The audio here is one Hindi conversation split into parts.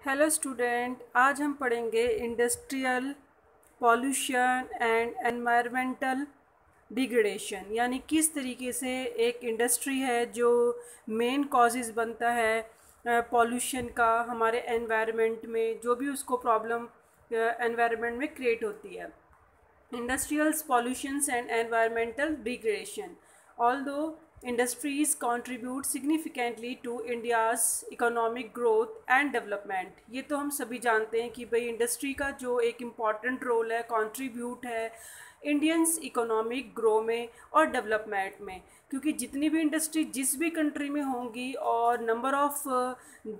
हेलो स्टूडेंट, आज हम पढ़ेंगे industrial pollution and environmental degradation. यानी किस तरीके से एक इंडस्ट्री है जो मेन कॉजेज़ बनता है पॉल्यूशन का हमारे एनवायरनमेंट में, जो भी उसको प्रॉब्लम एनवायरनमेंट में क्रिएट होती है। Industrial pollutions and environmental degradation. Although industries contribute significantly to India's economic growth and development, ये तो हम सभी जानते हैं कि भाई इंडस्ट्री का जो एक इम्पॉर्टेंट रोल है, कंट्रीब्यूट है इंडियंस इकोनॉमिक ग्रो में और डेवलपमेंट में। क्योंकि जितनी भी इंडस्ट्री जिस भी कंट्री में होंगी और नंबर ऑफ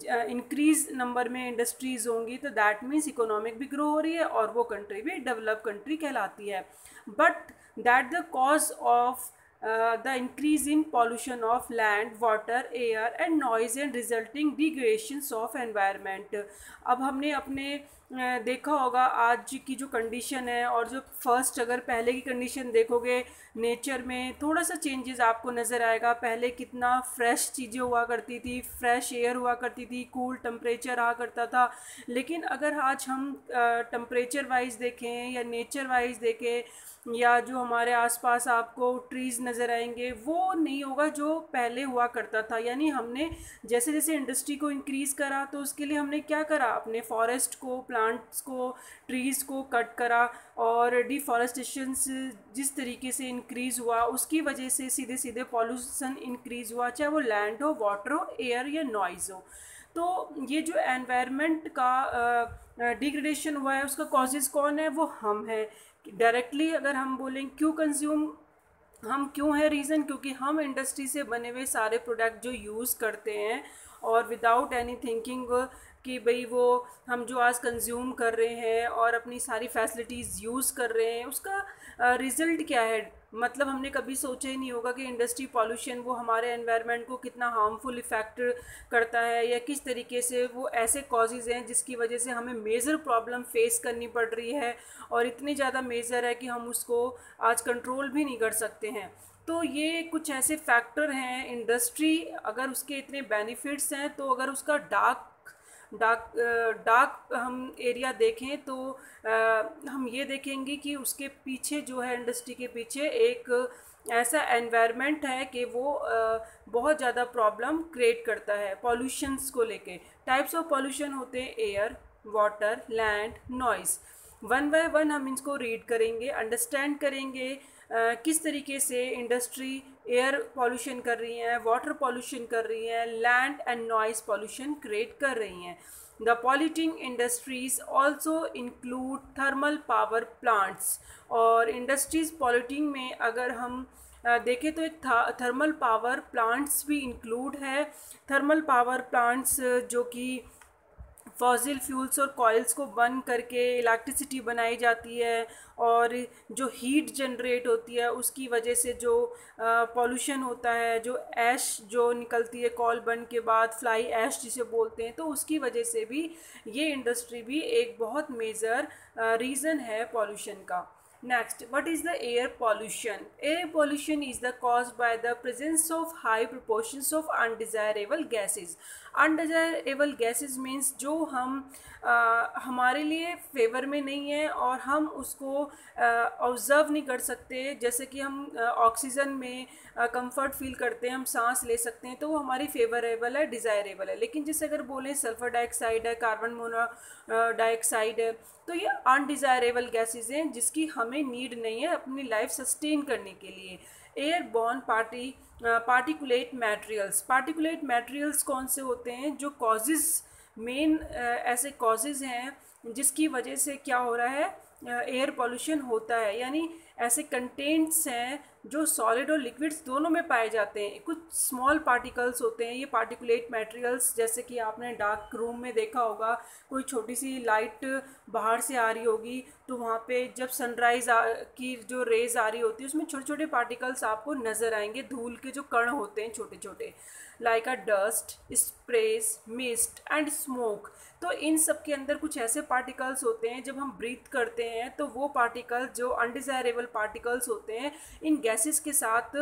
इंक्रीज नंबर में इंडस्ट्रीज़ होंगी, तो दैट मीन्स इकोनॉमिक भी ग्रो हो रही है और वो कंट्री भी डेवलप कंट्री कहलाती है। But that the cause of the increase in pollution of land, water, air and noise and resulting degradations of environment। अब हमने अपने देखा होगा आज की जो कंडीशन है और जो फर्स्ट अगर पहले की कंडीशन देखोगे, नेचर में थोड़ा सा चेंजेस आपको नज़र आएगा। पहले कितना फ्रेश चीज़ें हुआ करती थी, फ्रेश एयर हुआ करती थी, कूल टेम्परेचर रहा करता था। लेकिन अगर आज हम टेम्परेचर वाइज देखें या नेचर वाइज देखें या जो हमारे आसपास आपको ट्रीज़ नज़र आएंगे, वो नहीं होगा जो पहले हुआ करता था। यानी हमने जैसे जैसे इंडस्ट्री को इंक्रीज़ करा तो उसके लिए हमने क्या करा, अपने फॉरेस्ट को, प्लांट्स को, ट्रीज़ को कट करा और डिफॉरेस्टेशन जिस तरीके से इंक्रीज़ हुआ उसकी वजह से सीधे सीधे पॉल्यूशन इंक्रीज़ हुआ, चाहे वो लैंड हो, वाटर हो, एयर या नॉइज़ हो। तो ये जो एनवायरनमेंट का डिग्रेडेशन हुआ है उसका कॉजेज़ कौन है, वो हम हैं। डायरेक्टली अगर हम बोलें क्यों कंज्यूम, हम क्यों है रीज़न, क्योंकि हम इंडस्ट्री से बने हुए सारे प्रोडक्ट जो यूज़ करते हैं और विदाउट एनी थिंकिंग कि भाई वो हम जो आज कंज्यूम कर रहे हैं और अपनी सारी फैसिलिटीज़ यूज़ कर रहे हैं, उसका रिज़ल्ट क्या है। मतलब हमने कभी सोचा ही नहीं होगा कि इंडस्ट्री पॉल्यूशन वो हमारे एनवायरनमेंट को कितना हार्मफुल इफ़ेक्ट करता है या किस तरीके से वो ऐसे कॉजेज़ हैं जिसकी वजह से हमें मेजर प्रॉब्लम फेस करनी पड़ रही है और इतनी ज़्यादा मेजर है कि हम उसको आज कंट्रोल भी नहीं कर सकते हैं। तो ये कुछ ऐसे फैक्टर हैं। इंडस्ट्री अगर उसके इतने बेनिफिट्स हैं तो अगर उसका डार्क डार्क डार्क हम एरिया देखें तो हम ये देखेंगे कि उसके पीछे जो है, इंडस्ट्री के पीछे एक ऐसा एनवायरनमेंट है कि वो बहुत ज़्यादा प्रॉब्लम क्रिएट करता है पॉल्यूशंस को लेके। टाइप्स ऑफ पॉल्यूशन होते हैं air, water, land, noise. One by one हम इसको रीड करेंगे, अंडरस्टैंड करेंगे किस तरीके से इंडस्ट्री एयर पॉल्यूशन कर रही हैं, वाटर पॉल्यूशन कर रही हैं, land and noise pollution create कर रही हैं। The polluting industries also include thermal power plants. और इंडस्ट्रीज पॉल्यूटिंग में अगर हम देखें तो एक थर्मल पावर प्लांट्स भी इंक्लूड है। थर्मल पावर प्लांट्स जो कि फॉसिल फ्यूल्स और कॉइल्स को बर्न करके इलेक्ट्रिसिटी बनाई जाती है और जो हीट जनरेट होती है उसकी वजह से जो पॉल्यूशन होता है, जो ऐश जो निकलती है कॉल बर्न के बाद, फ्लाई ऐश जिसे बोलते हैं, तो उसकी वजह से भी ये इंडस्ट्री भी एक बहुत मेजर रीज़न है पॉल्यूशन का। Next, what is the air pollution? Air pollution is the caused by the presence of high proportions of undesirable gases. Undesirable gases means जो हम हमारे लिए फेवर में नहीं है और हम उसको ऑब्ज़र्व नहीं कर सकते। जैसे कि हम ऑक्सीजन में कंफर्ट फील करते हैं, हम सांस ले सकते हैं, तो वो हमारी फेवरेबल है, डिज़ायरेबल है। लेकिन जैसे अगर बोलें सल्फ़र डाइऑक्साइड है, कार्बन मोनोडाइऑक्साइड है, तो ये अनडिज़ायरेबल गैसेज हैं जिसकी हमें नीड नहीं है अपनी लाइफ सस्टेन करने के लिए। Air born particulate materials. Particulate materials कौन से होते हैं, जो कॉजेज़ मेन ऐसे कॉजेज़ हैं जिसकी वजह से क्या हो रहा है, एयर पॉल्यूशन होता है। यानी ऐसे कंटेंट्स हैं जो सॉलिड और लिक्विड्स दोनों में पाए जाते हैं। कुछ स्मॉल पार्टिकल्स होते हैं ये पार्टिकुलेट मटेरियल्स, जैसे कि आपने डार्क रूम में देखा होगा, कोई छोटी सी लाइट बाहर से आ रही होगी तो वहाँ पे जब सनराइज़ की जो रेज़ आ रही होती है उसमें छोटे छोटे पार्टिकल्स आपको नज़र आएंगे, धूल के जो कण होते हैं छोटे छोटे, like a dust, sprays, mist and smoke. तो इन सब के अंदर कुछ ऐसे पार्टिकल्स होते हैं जब हम ब्रीथ करते हैं तो वो पार्टिकल जो अनडिज़ायरेबल फ्लेमेबल पार्टिकल्स होते हैं, इन गैसेस के साथ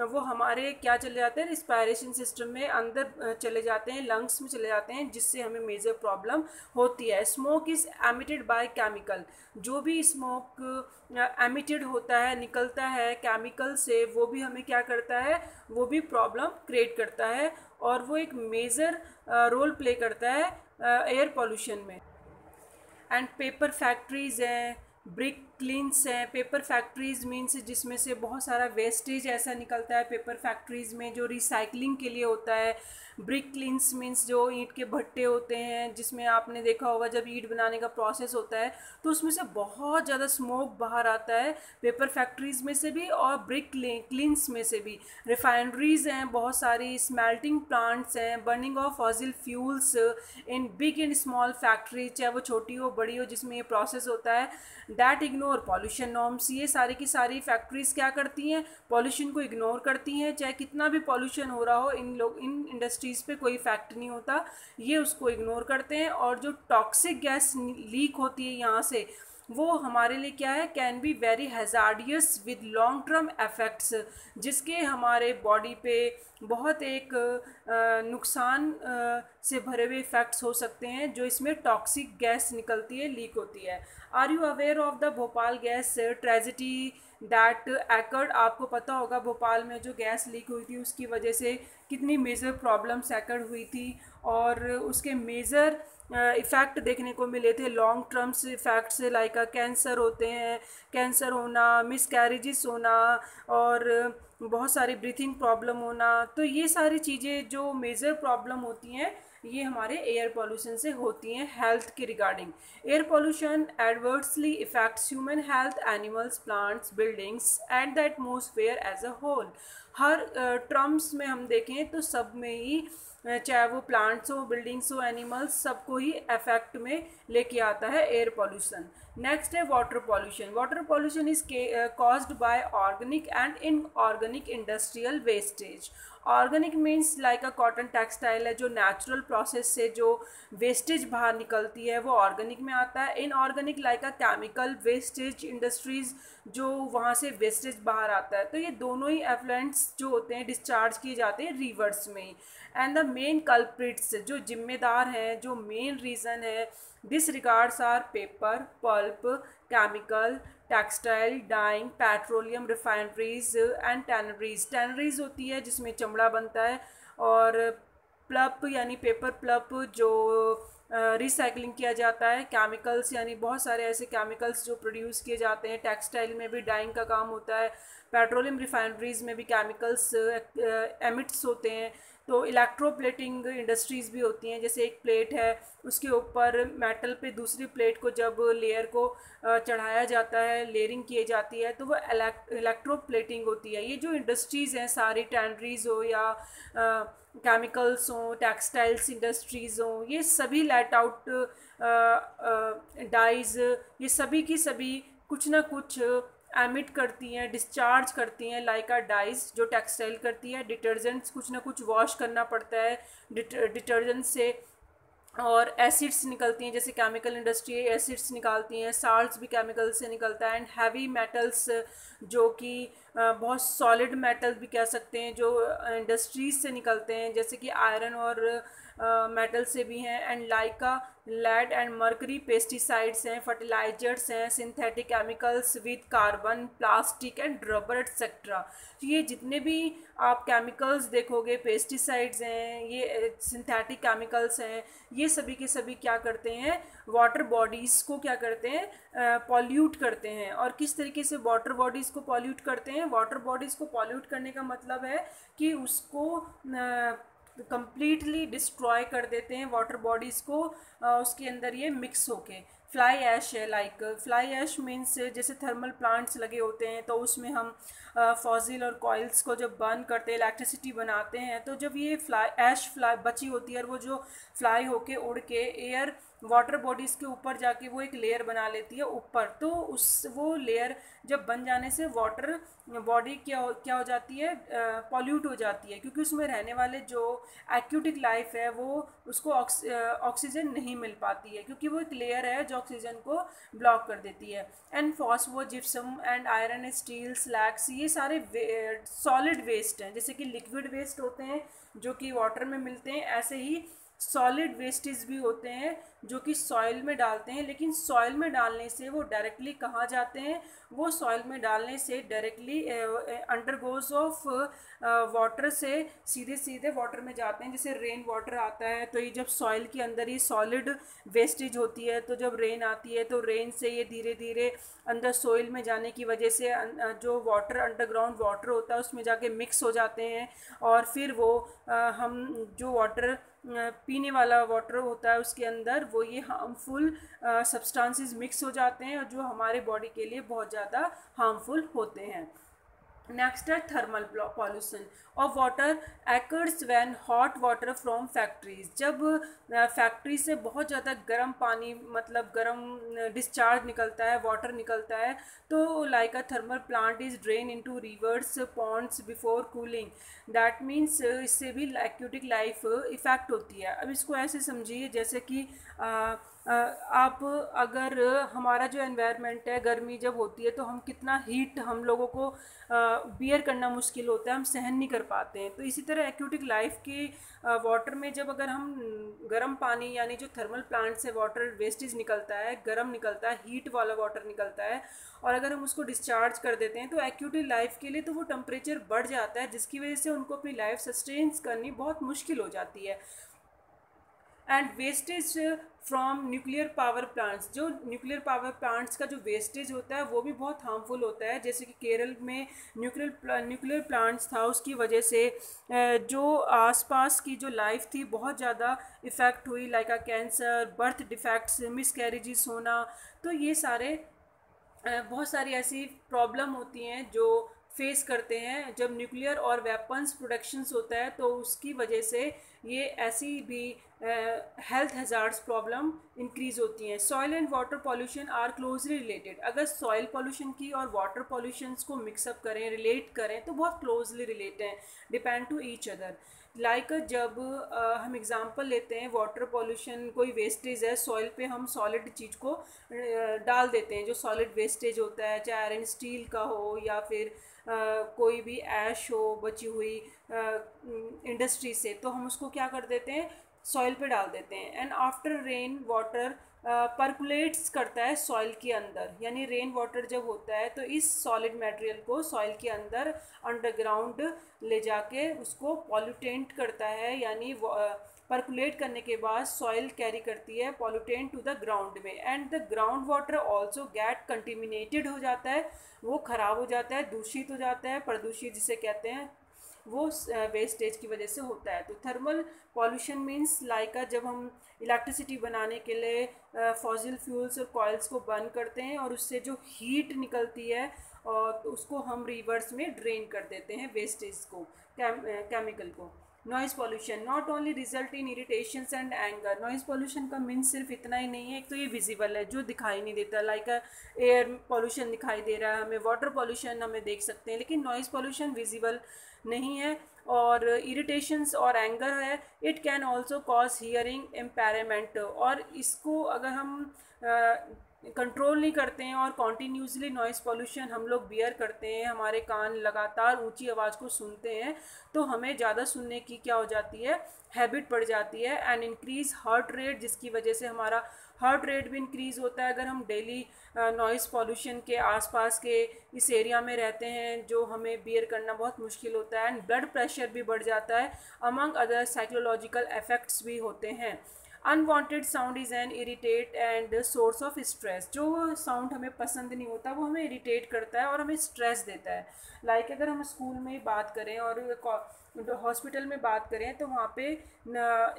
वो हमारे क्या चले जाते हैं, रिस्पायरेशन सिस्टम में अंदर चले जाते हैं, लंग्स में चले जाते हैं, जिससे हमें मेजर प्रॉब्लम होती है। Smoke is emitted by chemical, जो भी स्मोक एमिटेड होता है, निकलता है केमिकल से, वो भी हमें क्या करता है, वो भी प्रॉब्लम क्रिएट करता है और वो एक मेजर रोल प्ले करता है एयर पॉल्यूशन में। एंड पेपर फैक्ट्रीज़ हैं, ब्रिक क्लिन्स हैं। पेपर फैक्ट्रीज़ मीन्स जिसमें से बहुत सारा वेस्टेज ऐसा निकलता है पेपर फैक्ट्रीज़ में जो रिसाइकलिंग के लिए होता है। ब्रिक क्लिन्स मीन्स जो ईंट के भट्टे होते हैं, जिसमें आपने देखा होगा जब ईंट बनाने का प्रोसेस होता है तो उसमें से बहुत ज़्यादा स्मोक बाहर आता है, पेपर फैक्ट्रीज़ में से भी और ब्रिक क्लिन्स में से भी। रिफाइनरीज़ हैं बहुत सारी, स्मेल्टिंग प्लांट्स हैं, burning of fossil fuels in big and small factory, चाहे वो छोटी हो बड़ी हो जिसमें ये प्रोसेस होता है। दैट इग्नोर पॉल्यूशन नॉर्म्स, ये सारी की सारी फैक्ट्रीज क्या करती हैं, पॉल्यूशन को इग्नोर करती हैं। चाहे कितना भी पॉल्यूशन हो रहा हो, इन इंडस्ट्रीज़ पे कोई इफेक्ट नहीं होता, ये उसको इग्नोर करते हैं। और जो टॉक्सिक गैस लीक होती है यहाँ से, वो हमारे लिए क्या है, can be very hazardous with long term effects, जिसके हमारे बॉडी पे बहुत एक नुकसान से भरे हुए इफ़ेक्ट्स हो सकते हैं जो इसमें टॉक्सिक गैस निकलती है, लीक होती है। Are you aware of the Bhopal gas tragedy that occurred? आपको पता होगा भोपाल में जो गैस लीक हुई थी उसकी वजह से कितनी मेजर प्रॉब्लम्स एकर्ड हुई थी और उसके मेजर इफ़ेक्ट देखने को मिले थे, long terms effects like cancer होते हैं, कैंसर होना, मिसकैरेजेस होना और बहुत सारी ब्रीथिंग प्रॉब्लम होना। तो ये सारी चीज़ें जो मेजर प्रॉब्लम होती हैं ये हमारे एयर पॉल्यूशन से होती हैं हेल्थ के regarding. Air pollution adversely effects human health, animals, plants, buildings and the atmosphere as a whole. हर टर्म्स में हम देखें तो सब में ही चाहे वो प्लांट्स हो, बिल्डिंग्स हो, एनिमल्स, सबको ही अफेक्ट में लेके आता है एयर पॉल्यूशन। नेक्स्ट है water pollution. Water pollution is caused by organic and inorganic industrial wastage. Organic means like a cotton textile है, जो नेचुरल प्रोसेस से जो वेस्टेज बाहर निकलती है वो ऑर्गेनिक में आता है। Inorganic like a chemical wastage industries, जो वहाँ से वेस्टेज बाहर आता है। तो ये दोनों ही एफ्लुएंट्स जो होते हैं डिस्चार्ज किए जाते हैं रिवर्स में ही। एंड द मेन कल्प्रिट्स, जो जिम्मेदार हैं, जो मेन रीज़न है, this regards are paper, pulp, chemical, textile, dyeing, petroleum, refineries and tanneries. Tanneries होती है जिसमें चमड़ा बनता है, और प्लप यानी पेपर प्लप जो रिसाइकलिंग किया जाता है। केमिकल्स यानी बहुत सारे ऐसे केमिकल्स जो प्रोड्यूस किए जाते हैं। टेक्सटाइल में भी डाइंग का काम होता है। पेट्रोलियम रिफाइनरीज में भी केमिकल्स एमिट्स होते हैं। तो इलेक्ट्रोप्लेटिंग इंडस्ट्रीज़ भी होती हैं, जैसे एक प्लेट है उसके ऊपर मेटल पे दूसरी प्लेट को जब लेयर को चढ़ाया जाता है, लेयरिंग की जाती है, तो वो इलेक्ट्रोप्लेटिंग होती है। ये जो इंडस्ट्रीज़ हैं सारी, टैनरीज हो या केमिकल्स हों, टेक्सटाइल्स इंडस्ट्रीज़ हों, ये सभी लेट आउट डाइज, ये सभी की सभी कुछ ना कुछ एमिट करती हैं, डिस्चार्ज करती हैं लाइक अ डाइज जो टेक्सटाइल करती है। डिटर्जेंट्स कुछ ना कुछ वॉश करना पड़ता है डिटर्जेंट से, और एसिड्स निकलती हैं, जैसे केमिकल इंडस्ट्री एसिड्स निकालती हैं, साल्ट्स भी केमिकल से निकलता है। एंड हैवी मेटल्स जो कि बहुत सॉलिड मेटल भी कह सकते हैं जो इंडस्ट्रीज से निकलते हैं, जैसे कि आयरन और मेटल से भी हैं। And like a lead and mercury, pesticides हैं, फर्टिलाइजर्स हैं, synthetic chemicals with carbon, plastic and rubber etcetera. तो ये जितने भी आप केमिकल्स देखोगे, पेस्टिसाइड्स हैं, ये सिंथेटिक केमिकल्स हैं, ये सभी के सभी क्या करते हैं, वाटर बॉडीज़ को क्या करते हैं, पॉल्यूट करते हैं। और किस तरीके से वाटर बॉडीज़ को पॉल्यूट करते हैं? वाटर बॉडीज़ को पॉल्यूट करने का मतलब है कि उसको कंप्लीटली डिस्ट्रॉय कर देते हैं वाटर बॉडीज़ को, उसके अंदर ये मिक्स होके। फ्लाई ऐश है, लाइक फ्लाई ऐश मीन्स जैसे थर्मल प्लांट्स लगे होते हैं तो उसमें हम फॉसिल और कॉइल्स को जब बर्न करते हैं, इलेक्ट्रिसिटी बनाते हैं, तो जब ये फ्लाई बची होती है और वो जो फ्लाई होके उड़ के एयर वाटर बॉडीज़ के ऊपर जाके वो एक लेयर बना लेती है ऊपर, तो वो लेयर जब बन जाने से वाटर बॉडी क्या हो जाती है, पॉल्यूट हो जाती है, क्योंकि उसमें रहने वाले जो एक्यूटिक लाइफ है वो उसको ऑक्सीजन नहीं मिल पाती है, क्योंकि वो एक लेयर है जो ऑक्सीजन को ब्लॉक कर देती है। And phospho, gypsum and iron, steel, slags, ये सारे सॉलिड वेस्ट हैं। जैसे कि लिक्विड वेस्ट होते हैं जो कि वाटर में मिलते हैं, ऐसे ही सॉलिड वेस्टेज भी होते हैं जो कि सॉइल में डालते हैं। लेकिन सॉइल में डालने से वो डायरेक्टली कहाँ जाते हैं, वो सॉइल में डालने से डायरेक्टली अंडरगोज ऑफ वाटर से सीधे सीधे वाटर में जाते हैं। जैसे रेन वाटर आता है तो ये जब सॉइल के अंदर ही सॉलिड वेस्टेज होती है, तो जब रेन आती है तो रेन से ये धीरे धीरे अंदर सॉइल में जाने की वजह से जो वाटर अंडरग्राउंड वाटर होता है उसमें जाके मिक्स हो जाते हैं। और फिर वो हम जो वाटर पीने वाला वाटर होता है उसके अंदर वो ये हार्मफुल सब्सटेंसेस मिक्स हो जाते हैं और जो हमारे बॉडी के लिए बहुत ज़्यादा हार्मफुल होते हैं। नेक्स्ट है thermal pollution of water acres when hot water from factories. जब फैक्ट्री से बहुत ज़्यादा गर्म पानी, मतलब गर्म डिस्चार्ज निकलता है, वाटर निकलता है, तो like a thermal plant is drain into rivers ponds before cooling. That means इससे भी एक्यूटिक लाइफ इफ़ेक्ट होती है। अब इसको ऐसे समझिए जैसे कि आप अगर हमारा जो एनवायरनमेंट है, गर्मी जब होती है तो हम कितना हीट हम लोगों को बियर करना मुश्किल होता है, हम सहन नहीं कर पाते हैं। तो इसी तरह एक्यूटिक लाइफ की वाटर में जब अगर हम गर्म पानी यानी जो थर्मल प्लांट से वाटर वेस्टेज निकलता है, गर्म निकलता है, हीट वाला वाटर निकलता है, और अगर हम उसको डिस्चार्ज कर देते हैं तो एक्यूटिक लाइफ के लिए तो वो टेम्परेचर बढ़ जाता है, जिसकी वजह से उनको अपनी लाइफ सस्टेन करनी बहुत मुश्किल हो जाती है। And wastage from nuclear power plants, जो न्यूक्लियर पावर प्लांट्स का जो वेस्टेज होता है वो भी बहुत हार्मफुल होता है। जैसे कि केरल में न्यूक्लियर प्लांट्स था, उसकी वजह से जो आसपास की जो लाइफ थी बहुत ज़्यादा इफ़ेक्ट हुई, लाइक आ कैंसर, बर्थ डिफेक्ट्स, मिसकैरेजेस होना। तो ये सारे बहुत सारी ऐसी प्रॉब्लम होती हैं जो फेस करते हैं जब न्यूक्लियर और वेपन्स प्रोडक्शंस होता है, तो उसकी वजह से ये ऐसी भी हेल्थ हैजार्ड्स प्रॉब्लम इंक्रीज़ होती हैं। Soil and water pollution are closely related. अगर सॉइल पॉल्यूशन की और वाटर पॉल्यूशंस को मिक्सअप करें, रिलेट करें, तो बहुत क्लोजली रिलेटेड हैं, depend to each other. Like जब हम एग्ज़ाम्पल लेते हैं वाटर पॉल्यूशन, कोई वेस्टेज है सॉइल पे, हम सॉलिड चीज़ को डाल देते हैं, जो सॉलिड वेस्टेज होता है, चाहे आयरन स्टील का हो या फिर कोई भी ऐश हो बची हुई इंडस्ट्री से, तो हम उसको क्या कर देते हैं, सॉइल पे डाल देते हैं। And after rain water percolates करता है सॉइल के अंदर, यानी रेन वाटर जब होता है तो इस सॉलिड मटेरियल को सॉइल के अंदर अंडरग्राउंड ले जाके उसको पॉल्यूटेंट करता है, यानी परकुलेट करने के बाद सॉइल कैरी करती है पॉल्यूटेंट टू द ग्राउंड में। And the ground water also get contaminated हो जाता है, वो ख़राब हो जाता है, दूषित हो जाता है, प्रदूषित जिसे कहते हैं, वो वेस्टेज की वजह से होता है। तो थर्मल पॉल्यूशन मीन्स लाइक जब हम इलेक्ट्रिसिटी बनाने के लिए फॉसिल फ्यूल्स और कॉइल्स को बर्न करते हैं और उससे जो हीट निकलती है और तो उसको हम रिवर्स में ड्रेन कर देते हैं वेस्टेज को, केमिकल को। Noise pollution not only result in irritations and anger. Noise pollution का मीन्स सिर्फ इतना ही नहीं है, एक तो ये विजिबल है जो दिखाई नहीं देता, लाइक एयर पॉल्यूशन दिखाई दे रहा है हमें, वाटर पॉल्यूशन हमें देख सकते हैं, लेकिन नॉइज़ पॉल्यूशन विजिबल नहीं है। और इरिटेशंस और एंगर है, it can also cause hearing impairment. और इसको अगर हम कंट्रोल नहीं करते हैं और कॉन्टीन्यूसली नॉइज़ पॉल्यूशन हम लोग बियर करते हैं, हमारे कान लगातार ऊंची आवाज़ को सुनते हैं, तो हमें ज़्यादा सुनने की क्या हो जाती है, हैबिट पड़ जाती है। एंड इंक्रीज़ हार्ट रेट, जिसकी वजह से हमारा हार्ट रेट भी इंक्रीज़ होता है अगर हम डेली नॉइज़ पॉल्यूशन के आसपास के इस एरिया में रहते हैं, जो हमें बियर करना बहुत मुश्किल होता है। एंड ब्लड प्रेशर भी बढ़ जाता है, अमंग अदर साइकोलॉजिकल इफ़ेक्ट्स भी होते हैं। Unwanted sound is an irritate and source of stress. जो साउंड हमें पसंद नहीं होता वो हमें इरिटेट करता है और हमें स्ट्रेस देता है। लाइक अगर हम स्कूल में बात करें और हॉस्पिटल में बात करें तो वहाँ पे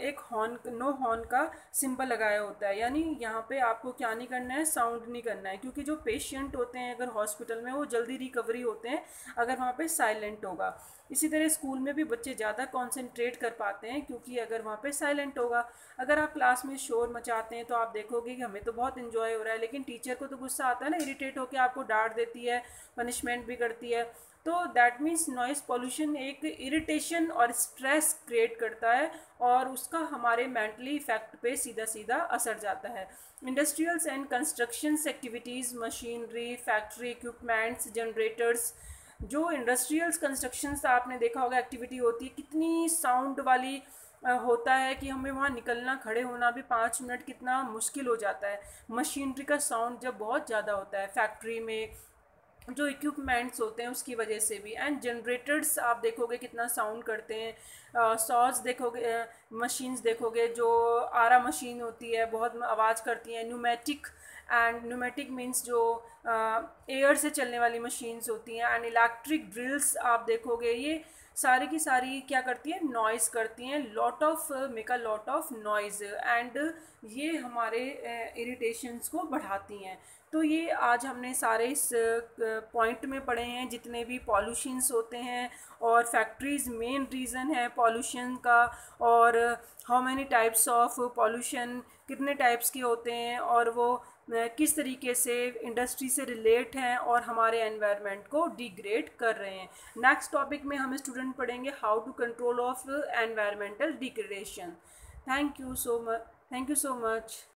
एक हॉर्न, नो हॉर्न का सिंबल लगाया होता है, यानी यहाँ पे आपको क्या नहीं करना है, साउंड नहीं करना है, क्योंकि जो पेशेंट होते हैं अगर हॉस्पिटल में वो जल्दी रिकवरी होते हैं अगर वहाँ पे साइलेंट होगा। इसी तरह स्कूल में भी बच्चे ज़्यादा कॉन्सेंट्रेट कर पाते हैं क्योंकि अगर वहाँ पे साइलेंट होगा। अगर आप क्लास में शोर मचाते हैं तो आप देखोगे कि हमें तो बहुत इन्जॉय हो रहा है, लेकिन टीचर को तो गुस्सा आता है ना, इरिटेट होकर आपको डांट देती है, पनिशमेंट भी करती है। तो दैट मीन्स नॉइज़ पॉल्यूशन एक इरिटेशन और स्ट्रेस क्रिएट करता है और उसका हमारे मेंटली इफेक्ट पे सीधा सीधा असर जाता है। Industrials and constructions activities, machinery, factory equipments, generators, जो इंडस्ट्रियल्स कंस्ट्रक्शंस आपने देखा होगा एक्टिविटी होती है, कितनी साउंड वाली होता है कि हमें वहाँ निकलना, खड़े होना भी 5 मिनट कितना मुश्किल हो जाता है। मशीनरी का साउंड जब बहुत ज़्यादा होता है फैक्ट्री में, जो इक्विपमेंट्स होते हैं उसकी वजह से भी। एंड जनरेटर्स आप देखोगे कितना साउंड करते हैं। सॉज देखोगे, मशीन्स देखोगे जो आरा मशीन होती है बहुत आवाज़ करती हैं। न्यूमेटिक, एंड न्यूमेटिक मीन्स जो एयर से चलने वाली मशीन्स होती हैं। एंड इलेक्ट्रिक ड्रिल्स आप देखोगे, ये सारी की सारी क्या करती है, नॉइज़ करती हैं, lot of make a lot of noise, and ये हमारे इरिटेशंस को बढ़ाती हैं। तो ये आज हमने सारे इस पॉइंट में पढ़े हैं जितने भी पॉल्यूशंस होते हैं, और फैक्ट्रीज़ मेन रीज़न है पॉल्यूशन का, और how many types of pollution, कितने टाइप्स के होते हैं, और वो किस तरीके से इंडस्ट्री से रिलेट हैं और हमारे एनवायरनमेंट को डिग्रेड कर रहे हैं। नेक्स्ट टॉपिक में हम स्टूडेंट पढ़ेंगे how to control of environmental degradation. Thank you so much.